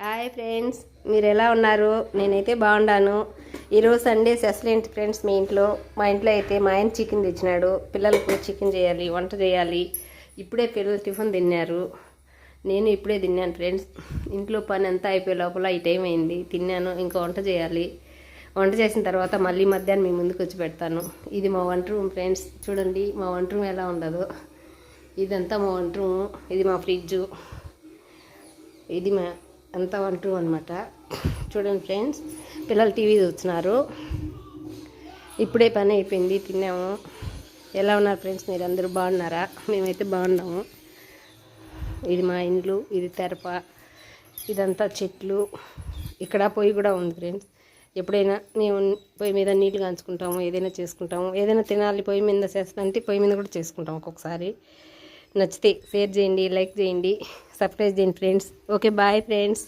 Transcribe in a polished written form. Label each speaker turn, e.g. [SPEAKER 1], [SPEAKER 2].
[SPEAKER 1] Hi friends, మీరు ఎలా ఉన్నారు? నేనైతే బాగున్నాను. ఈరోజు సండే స్పెషల్ ఏంటి ఫ్రెండ్స్? మా ఇంట్లో అయితే మా ఆయన చికెన్ తెచ్చినాడు. పిల్లలకు చికెన్ చేయాలి, వంట చేయాలి. ఇప్పుడే పిల్లలు టిఫిన్ తిన్నారు, నేను ఇప్పుడే తిన్నాను ఫ్రెండ్స్. ఇంట్లో పని అంతా అయిపోయే లోపల ఈ టైం అయింది. తిన్నాను, ఇంకా వంట చేయాలి. వంట చేసిన తర్వాత మళ్ళీ మధ్యాహ్నం మీ ముందుకు వచ్చి పెడతాను. ఇది మా వంట రూమ్ ఫ్రెండ్స్. చూడండి మా వంట రూమ్ ఎలా ఉండదో. ఇదంతా మా వంట రూము. ఇది మా ఫ్రిడ్జు. ఇది మా అంతా వంట రూమ్ అనమాట. చూడండి ఫ్రెండ్స్, పిల్లలు టీవీ చూస్తున్నారు. ఇప్పుడే పని అయిపోయింది, తిన్నాము. ఎలా ఉన్నారు ఫ్రెండ్స్? మీరు అందరూ బాగున్నారా? మేమైతే బాగున్నాము. ఇది మా ఇండ్లు, ఇది తెరప, ఇదంతా చెట్లు. ఇక్కడ పొయ్యి కూడా ఉంది ఫ్రెండ్స్. ఎప్పుడైనా మేము పొయ్యి మీద నీళ్ళు కాంచుకుంటాము, ఏదైనా చేసుకుంటాము. ఏదైనా తినాలి పొయ్యి మీద చేస్తానంటే పొయ్యి మీద కూడా చేసుకుంటాం ఒక్కొక్కసారి. నచ్చితే షేర్ చేయండి, లైక్ చేయండి, సబ్స్క్రైబ్ చేయండి ఫ్రెండ్స్. Okay, bye friends.